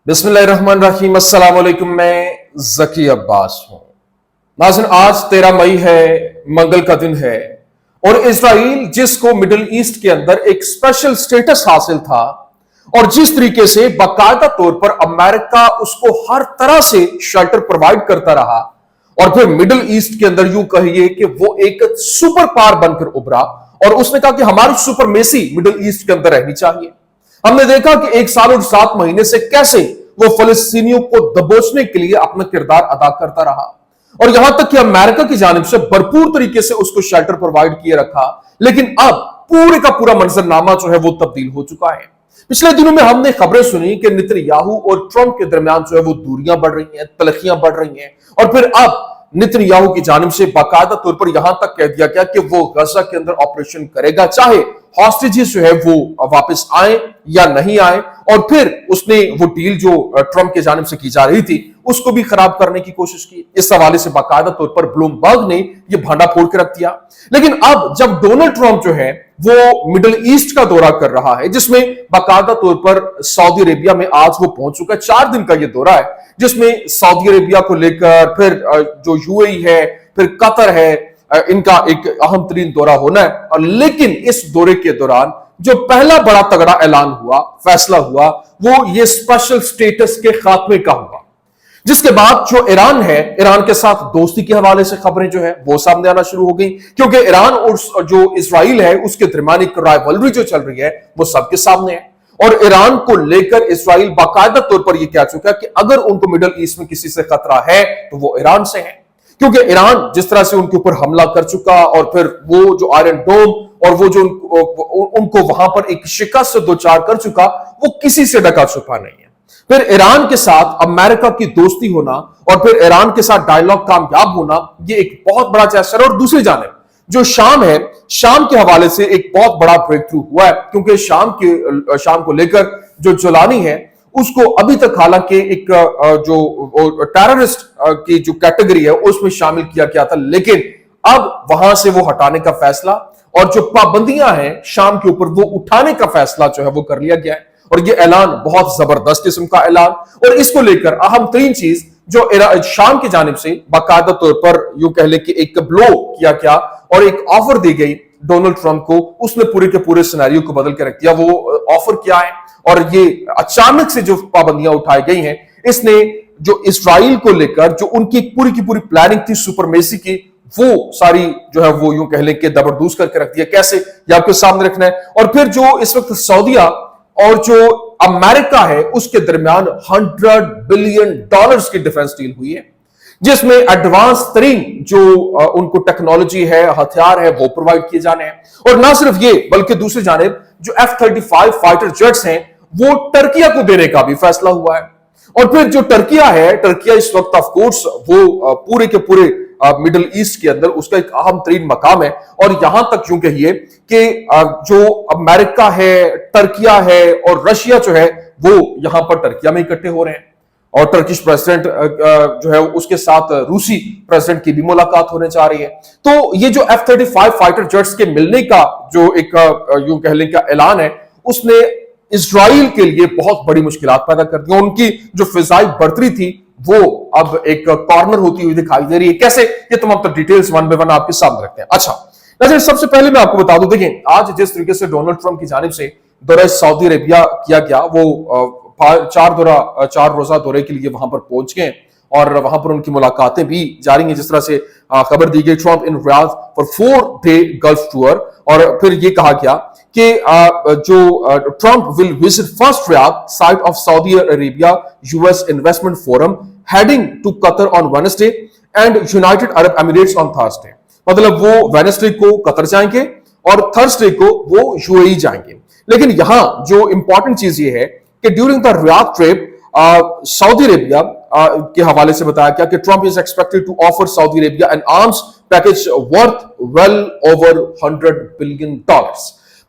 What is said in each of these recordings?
बिस्मिल्लाहिर्रहमानिर्रहीम। अस्सलाम वालेकुम। मैं जकी अब्बास हूं। नाज़रीन, आज 13 मई है, मंगल का दिन है, और इजराइल जिसको मिडिल ईस्ट के अंदर एक स्पेशल स्टेटस हासिल था और जिस तरीके से बाकायदा तौर पर अमेरिका उसको हर तरह से शेल्टर प्रोवाइड करता रहा और फिर मिडिल ईस्ट के अंदर यूं कहिए कि वो एक सुपर पावर बनकर उभरा और उसने कहा कि हमारी सुपरमेसी मिडिल ईस्ट के अंदर रहनी चाहिए। हमने देखा कि 1 साल और 7 महीने से कैसे वो फलस्तीनियों को दबोचने के लिए अपना किरदार अदा करता रहा और यहां तक कि अमेरिका की जानिब से भरपूर तरीके से उसको शेल्टर प्रोवाइड किए रखा। लेकिन अब पूरे का पूरा मंजरनामा जो है वो तब्दील हो चुका है। पिछले दिनों में हमने खबरें सुनी कि नेतन्याहू और ट्रंप के दरमियान जो है वो दूरियां बढ़ रही हैं, तलखियां बढ़ रही हैं, और फिर अब नेतन्याहू की जानिब से बाकायदा तौर पर यहां तक कह दिया गया कि वो गजा के अंदर ऑपरेशन करेगा, चाहे हॉस्टेजेस जो है वो वापस आए या नहीं आए। और फिर उसने वो डील जो ट्रंप के जानिब से की जा रही थी उसको भी खराब करने की कोशिश की। इस हवाले से बाकायदा तौर पर ब्लूमबर्ग ने ये भांडा फोड़ के रख दिया। लेकिन अब जब डोनाल्ड ट्रंप जो है वो मिडिल ईस्ट का दौरा कर रहा है, जिसमें बाकायदा तौर पर सऊदी अरेबिया में आज वो पहुंच चुका है, 4 दिन का ये दौरा है, जिसमें सऊदी अरेबिया को लेकर फिर जो यूएई है, फिर कतर है, इनका एक अहम तरीन दौरा होना है। और लेकिन इस दौरे के दौरान जो पहला बड़ा तगड़ा ऐलान हुआ, फैसला हुआ, वो ये स्पेशल स्टेटस के खात्मे का हुआ, जिसके बाद जो ईरान है, ईरान के साथ दोस्ती के हवाले से खबरें जो है वो सामने आना शुरू हो गई, क्योंकि ईरान और जो इजराइल है उसके दरमियान एक राइवलरी जो चल रही है वो सबके सामने है। और ईरान को लेकर इजराइल बाकायदा तौर पर यह कह चुका है कि अगर उनको मिडिल ईस्ट में किसी से खतरा है तो वो ईरान से है, क्योंकि ईरान जिस तरह से उनके ऊपर हमला कर चुका और फिर वो जो आयरन डोम और वो जो उनको वहां पर एक शिकस्त से दो चार कर चुका, वो किसी से ढका छुपा नहीं है। फिर ईरान के साथ अमेरिका की दोस्ती होना और फिर ईरान के साथ डायलॉग कामयाब होना, ये एक बहुत बड़ा जेस्चर है। और दूसरी जानिब जो शाम है, शाम के हवाले से एक बहुत बड़ा ब्रेक थ्रू हुआ है, क्योंकि शाम को लेकर जो जुलानी है उसको अभी तक हालांकि एक जो टेररिस्ट की जो कैटेगरी है उसमें शामिल किया गया था, लेकिन अब वहां से वो हटाने का फैसला और जो पाबंदियां हैं शाम के ऊपर वो उठाने का फैसला जो है वो कर लिया गया है। और ये ऐलान बहुत जबरदस्त किस्म का ऐलान, और इसको लेकर अहम तरीन चीज जो शाम की जानिब से बाकायदा तौर पर यूं कह ले कि एक ब्लो किया गया और एक ऑफर दी गई डोनाल्ड ट्रंप को, उसने पूरे के पूरे सिनेरियो को बदल के रख दिया। वो ऑफर क्या है और ये अचानक से जो पाबंदियां उठाई गई हैं, इसने जो इजराइल को लेकर जो उनकी पूरी की पूरी प्लानिंग थी सुपरमेसी की, वो सारी जो है वो यूं कह ले कि दबरदूस करके रख दिया। कैसे, ये आपके सामने रखना है। और फिर जो इस वक्त सऊदीया और जो अमेरिका है उसके दरमियान $100 बिलियन की डिफेंस डील हुई है, जिसमें एडवांस तरीन जो उनको टेक्नोलॉजी है, हथियार है, वो प्रोवाइड किए जाने हैं। और ना सिर्फ ये, बल्कि दूसरी जानिब जो F-35 फाइटर जेट्स हैं वो टर्किया को देने का भी फैसला हुआ है। और फिर जो टर्किया है, टर्किया इस वक्त ऑफ कोर्स वो पूरे के पूरे मिडिल ईस्ट के अंदर उसका एक अहम तरीन मकाम है। और यहां तक यूं कहिए कि जो अमेरिका है, टर्किया है और रशिया जो है वो यहां पर टर्किया में इकट्ठे हो रहे हैं, और टर्किश प्रेसिडेंट जो है उसके साथ रूसी प्रेसिडेंट की भी मुलाकात होने जा रही है। तो ये जो F-35 फाइटर जेट्स के मिलने का जो एक यूं कह लें का ऐलान है, उसने इजराइल के लिए बहुत बड़ी मुश्किलात पैदा कर दी। उनकी जो फिजाई बढ़तरी थी वो अब एक कॉर्नर होती हुई दिखाई दे रही है। कैसे, ये तमाम तो डिटेल्स वन बाय वन आपके सामने रखते हैं। अच्छा नजर, सबसे पहले मैं आपको बता दूं, देखिए आज जिस तरीके से डोनाल्ड ट्रंप की जानिब से दौरा सऊदी अरेबिया किया गया, वो 4 रोजा दौरे के लिए वहां पर पहुंच गए और वहां पर उनकी मुलाकातें भी जारी हैं। जिस तरह से खबर दी गई, Trump in Riyadh for 4-day gulf tour, और फिर ये कहा गया कि जो Trump will visit first Riyadh site of Saudi Arabia US investment forum heading to Qatar on Wednesday and United Arab Emirates on Thursday. मतलब वो वेडनेसडे को कतर जाएंगे और थर्सडे को वो यूएई जाएंगे। लेकिन यहां जो इंपॉर्टेंट चीज ये है कि during the Riyadh trip Saudi Arabia के हवाले से बताया गया कि Trump is expected to offer Saudi Arabia an arms package worth well over $100 billion,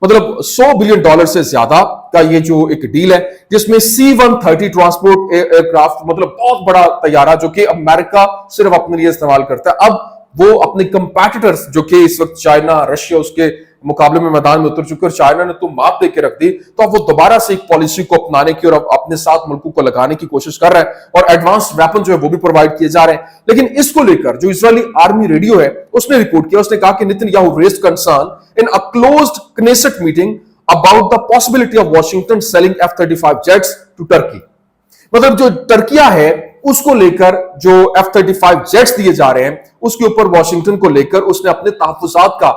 मतलब $100 बिलियन से ज्यादा का ये जो एक डील है, जिसमें C-130 ट्रांसपोर्ट एयरक्राफ्ट, मतलब बहुत बड़ा तैयारा जो कि अमेरिका सिर्फ अपने लिए इस्तेमाल करता है, अब वो अपने कंपैटिटर्स जो कि इस वक्त चाइना, रशिया, उसके मुकाबले में मैदान में उतर चुके और चाइना ने तो मात दे के रख दी, तो अब वो दोबारा से एक पॉलिसी को अपनाने की और अपने साथ मुल्कों को लगाने की कोशिश कर रहा है और एडवांस्ड वेपन जो है वो भी प्रोवाइड किए जा रहे हैं। लेकिन इसको लेकर जो इजरायली आर्मी रेडियो है उसने रिपोर्ट किया, उसने कहा कि Netanyahu raised concern in a closed Knesset meeting about the possibility of Washington selling F-35 jets to Turkey. मतलब जो टर्किया है उसको लेकर जो F-35 जेट्स दिए जा रहे हैं उसके ऊपर वॉशिंगटन को लेकर उसने अपने तहफ्फुज़ात का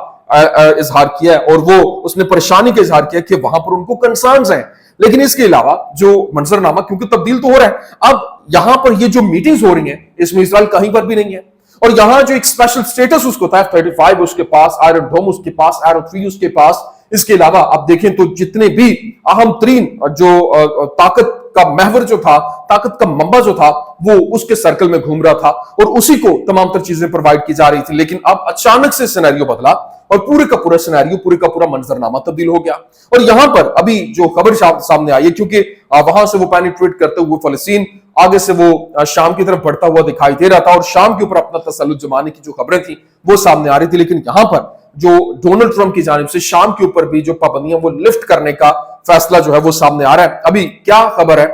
इजहार किया है और वो उसने परेशानी का इजहार किया कि वहां पर उनको कंसर्न्स हैं। लेकिन इसके अलावा जो मंजरनामा क्योंकि तब्दील तो हो रहा है, अब यहां पर ये जो मीटिंग्स हो रही हैं इसमें इजराइल कहीं पर भी नहीं है और यहां जो एक स्पेशल स्टेटस उसको था F-35 उसके पास, आयरन डोम उसके पास, एरो 3 उसके पास। इसके अलावा आप देखें तो जितने भी अहम तरीन जो ताकत का महवर जो था, ताकत का मंबा जो था, वो उसके सर्कल में घूम रहा था और उसी को तमाम तर चीजें प्रोवाइड की जा रही थी। लेकिन अब अचानक से सिनेरियो बदला और पूरे का पूरा सिनेरियो, पूरे का पूरा मंजरनामा तब्दील हो गया। और यहां पर अभी जो खबर सामने आई है, क्योंकि वहां से वो पेनिट्रेट करते हुए फलस्तीन आगे से वो शाम की तरफ बढ़ता हुआ दिखाई दे रहा था और शाम के ऊपर अपना तसल्लुत जमाने की जो खबरें थी वो सामने आ रही थी। लेकिन यहां पर जो डोनाल्ड ट्रंप की जानिब से शाम के ऊपर भी जो पाबंदियां वो लिफ्ट करने का फैसला जो है वो सामने आ रहा है। अभी क्या खबर है?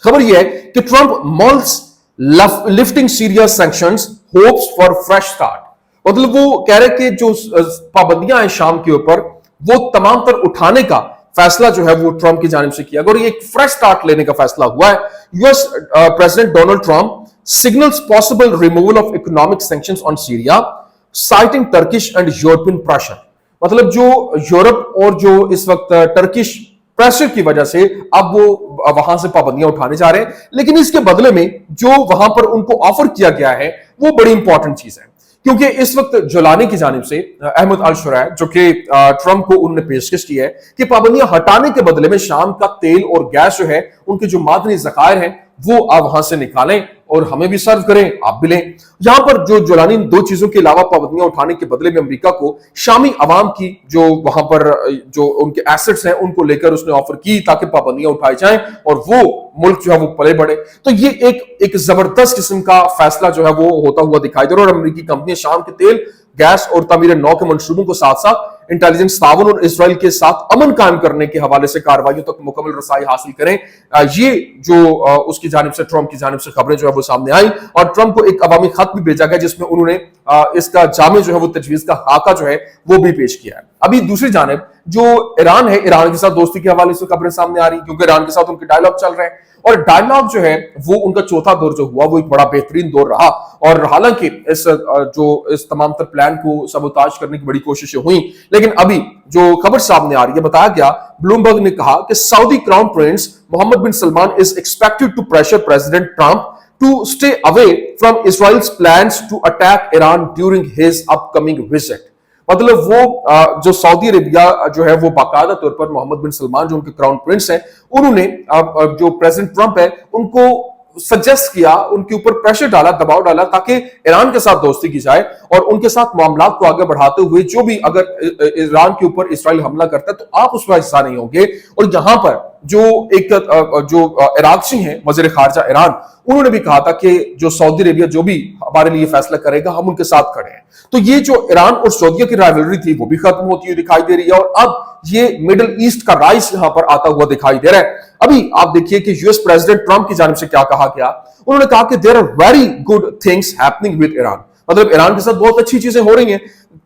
खबर यह है कि Trump malls lifting serious sanctions, hopes for fresh start. मतलब वो कह रहे कि जो पाबंदियां हैं शाम के ऊपर वो तमाम तर उठाने का फैसला जो है वो ट्रंप की जानिब से किया और ये एक फ्रेश स्टार्ट लेने का फैसला हुआ है। US president Donald Trump signals possible removal of economic sanctions on Syria, citing Turkish and European pressure. मतलब जो यूरोप और जो इस वक्त टर्किश प्रेशर की वजह से अब वो वहां से पाबंदियां उठाने जा रहे हैं, लेकिन इसके बदले में जो वहां पर उनको ऑफर किया गया है वो बड़ी इंपॉर्टेंट चीज है। क्योंकि इस वक्त जोलानी की जानिब से अहमद अल शुरैह जो कि ट्रंप को उन्होंने पेशकश की है कि पाबंदियां हटाने के बदले में शाम का तेल और गैस जो है, उनके जो मादनी ज़खायर हैं वो आप वहां से निकालें और हमें भी सर्व करें, आप भी लें। यहां पर जो जोलानी दो चीजों के अलावा पाबंदियां उठाने के बदले में अमेरिका को शामी अवाम की जो वहां पर जो उनके एसेट्स हैं उनको लेकर उसने ऑफर की ताकि पाबंदियां उठाई जाएं और वो मुल्क जो है वो पले बढ़े। तो ये एक जबरदस्त किस्म का फैसला जो है वो होता हुआ दिखाई दे रहा है और अमेरिकी कंपनियां शाम के तेल, गैस और तामीर नौ के मंसूबों को साथ साथ इंटेलिजेंस ताउन और इजराइल के साथ अमन कायम करने के हवाले से कार्रवाइयों तक मुकम्मल रसाई हासिल करें। ये जो उसकी जानिब से, ट्रंप की जानिब से खबरें जो है वो सामने आई और ट्रंप को एक अवामी खत भी भेजा गया जिसमें उन्होंने इसका जामे जो है वो तजवीज का खाका जो है वो भी पेश किया है। अभी दूसरी जानिब जो ईरान है, ईरान के साथ दोस्ती के हवाले से खबरें सामने आ रही क्योंकि ईरान के साथ उनके डायलॉग चल रहे हैं और डायलॉग जो है वो उनका चौथा दौर जो हुआ वो एक बड़ा बेहतरीन दौर रहा। और हालांकि इस तमाम तर प्लान को सबोताज करने की बड़ी कोशिशें हुई, लेकिन अभी जो खबर सामने आ रही है, बताया गया, ब्लूमबर्ग ने कहा कि Saudi crown prince Mohammed bin Salman is expected to pressure president Trump to stay away from Israel's plans to attack Iran during his upcoming visit। मतलब वो जो सऊदी अरेबिया जो है वो बाकायदा तौर पर मोहम्मद बिन सलमान जो उनके क्राउन प्रिंस हैं उन्होंने जो प्रेसिडेंट ट्रंप है उनको सजेस्ट किया, उनके ऊपर प्रेशर डाला, दबाव डाला ताकि ईरान के साथ दोस्ती की जाए और उनके साथ मामलात को आगे बढ़ाते हुए जो भी अगर ईरान के ऊपर इस्राइल हमला करता है तो आप उसका हिस्सा नहीं होंगे। और यहां पर जो एक जो इराक़ी हैं वज़ीर ख़ारिजा ईरान, उन्होंने भी कहा था कि जो सऊदी अरेबिया जो भी हमारे लिए फैसला करेगा हम उनके साथ खड़े हैं। तो ये जो ईरान और सऊदीया की राइवलरी थी वो भी खत्म होती हुई दिखाई दे रही है और अब ये मिडिल ईस्ट का राइस यहां पर आता हुआ दिखाई दे रहा है। अभी आप देखिए कि यूएस प्रेसिडेंट ट्रंप की जानिब से क्या कहा गया। उन्होंने कहा कि there are very good things happening with Iran. मतलब ईरान के साथ बहुत अच्छी चीजें हो रही हैं।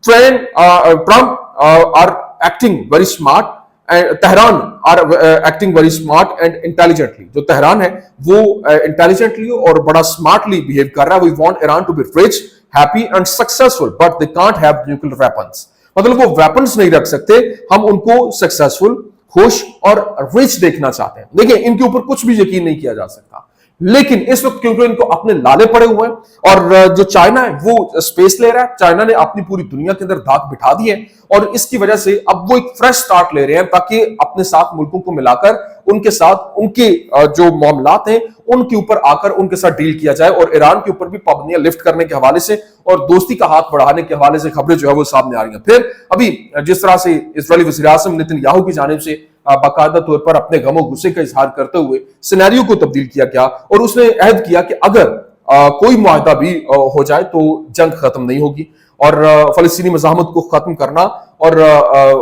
Trump are acting very smart and Tehran are acting very smart and intelligently. जो तेहरान है वो इंटेलिजेंटली और बड़ा स्मार्टली बिहेव कर रहा है। We want Iran to be rich, happy and successful but they can't have nuclear weapons. मतलब वो वेपन्स नहीं रख सकते, हम उनको सक्सेसफुल, खुश और रिच देखना चाहते हैं। देखिए इनके ऊपर कुछ भी यकीन नहीं किया जा सकता, लेकिन इस वक्त क्योंकि इनको अपने लाले पड़े हुए हैं और जो चाइना है वो स्पेस ले रहा है, चाइना ने अपनी पूरी दुनिया के अंदर धाक बिठा दी है और इसकी वजह से अब वो एक फ्रेश स्टार्ट ले रहे हैं ताकि अपने साथ मुल्कों को मिलाकर उनके साथ उनके जो मामलात हैं उनके ऊपर आकर उनके साथ डील किया जाए और ईरान के ऊपर भी पाबंदियां लिफ्ट करने के हवाले से और दोस्ती का हाथ बढ़ाने के हवाले से खबरें जो है वो सामने आ रही हैं। फिर अभी जिस तरह से इजरायली वज़ीर आज़म नेतन्याहू की जानिब से बाकायदा तौर पर अपने गमो गुस्से का इजहार करते हुए सिनेरियो को तब्दील किया गया और उसने अहद किया कि अगर कोई मुआहदा भी हो जाए तो जंग खत्म नहीं होगी। اور فلسطینی مزاحمت کو ختم کرنا اور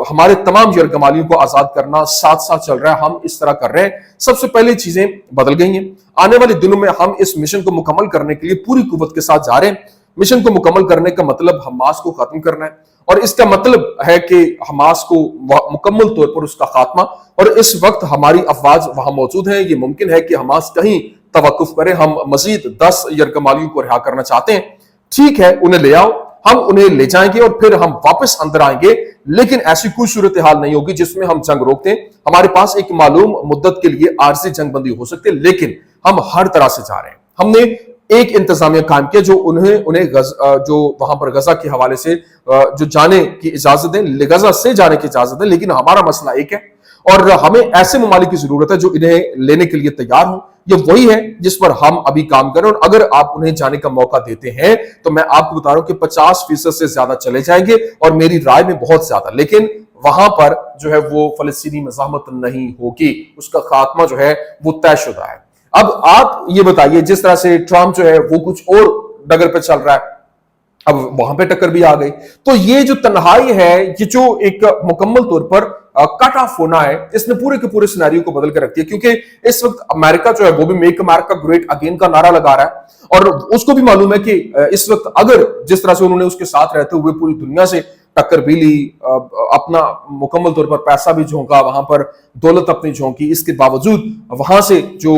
ہمارے تمام یرغمالیوں کو آزاد کرنا ساتھ ساتھ چل رہا ہے. ہم اس طرح کر رہے ہیں. سب سے پہلے چیزیں بدل گئی ہیں. آنے والے دنوں میں ہم اس مشن کو مکمل کرنے کے لیے پوری قوت کے ساتھ جا رہے ہیں. مشن کو مکمل کرنے کا مطلب حماس کو ختم کرنا ہے، اور اس کا مطلب ہے کہ حماس کو مکمل طور پر اس کا خاتمہ. اور اس وقت ہماری افواج وہاں موجود ہیں. یہ ممکن ہے کہ حماس کہیں توقف کرے. ہم مزید 10 یرغمالیوں کو رہا کرنا چاہتے ہیں. ٹھیک ہے، انہیں لے آؤ، ہم انہیں لے جائیں گے اور پھر ہم واپس اندر آئیں گے. لیکن ایسی کوئی صورتحال نہیں ہوگی جس میں ہم جنگ روکتے ہیں. ہمارے پاس ایک معلوم مدت کے لیے عارضی جنگ بندی ہو سکتی ہے، لیکن ہم ہر طرح سے جا رہے ہیں. ہم نے ایک انتظامیہ قائم کیا جو انہیں جو وہاں پر غزہ کے حوالے سے جو جانے کی اجازت دیں، غزہ سے جانے کی اجازت دیں. لیکن ہمارا مسئلہ ایک ہے اور ہمیں ایسے ممالک کی ضرورت ہے جو انہیں لینے کے لیے تیار ہوں. یہ وہی ہے جس پر ہم ابھی کام کریں، اور اگر آپ انہیں جانے کا موقع دیتے ہیں تو میں آپ کو بتا رہا ہوں کہ 50% سے زیادہ چلے جائیں گے، اور میری رائے میں بہت زیادہ. لیکن وہاں پر جو ہے وہ فلسطینی مزاحمت نہیں ہوگی. اس کا خاتمہ جو ہے وہ طے شدہ ہے. اب آپ یہ بتائیے، جس طرح سے ٹرمپ جو ہے وہ کچھ اور ڈگر پہ چل رہا ہے، اب وہاں پہ ٹکر بھی آ گئی. تو یہ جو تنہائی ہے، یہ جو ایک مکمل طور پر کٹ آف ہونا ہے، اس نے پورے کے پورے سینیریو کو بدل کے رکھ دیا. کیونکہ اس وقت امریکہ جو ہے وہ بھی میک امریکہ گریٹ اگین کا نعرہ لگا رہا ہے، اور اس کو بھی معلوم ہے کہ اس وقت اگر جس طرح سے انہوں نے اس کے ساتھ رہتے ہوئے پوری دنیا سے ٹکر بھی لی، اپنا مکمل طور پر پیسہ بھی جھونکا، وہاں پر دولت اپنی جھونکی، اس کے باوجود وہاں سے جو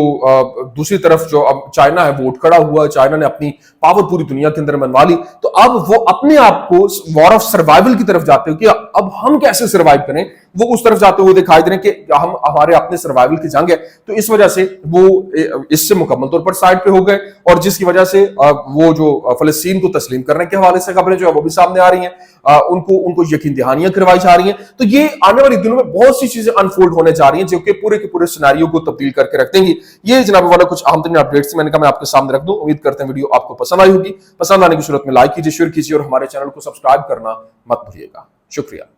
دوسری طرف جو اب چائنا ہے وہ اٹھ کھڑا ہوا. چائنا نے اپنی پاور پوری دنیا کے اندر منوا لی. تو اب وہ اپنے آپ کو وار آف سروائیول کی طرف جاتے ہو کہ اب ہم کیسے سروائیو کریں، وہ اس طرف جاتے ہوئے دکھائی دے رہے ہیں کہ ہمارے اپنے سروائیول کی جنگ ہے. تو اس وجہ سے وہ اس سے مکمل طور پر سائڈ پہ ہو گئے، اور جس کی وجہ سے وہ جو فلسطین کو تسلیم کرنے کے حوالے سے خبریں جو ہے وہ بھی سامنے آ رہی ہیں، ان کو یقین دہانیاں کروائی جا رہی ہیں. تو یہ آنے والی دنوں میں بہت سی چیزیں انفولڈ ہونے جا رہی ہیں جو کہ پورے کے پورے سیناریو کو تبدیل کر کے رکھ دیں گی. یہ جناب والا کچھ اہم ترین اپڈیٹس تھی، میں نے کہا میں آپ کے سامنے رکھ دوں. امید کرتے ہیں ویڈیو آپ کو پسند آئی ہوگی. پسند آنے کی صورت میں لائک کیجیے، شیئر کیجیے، اور ہمارے چینل کو سبسکرائب کرنا مت بھولیے گا. شکریہ.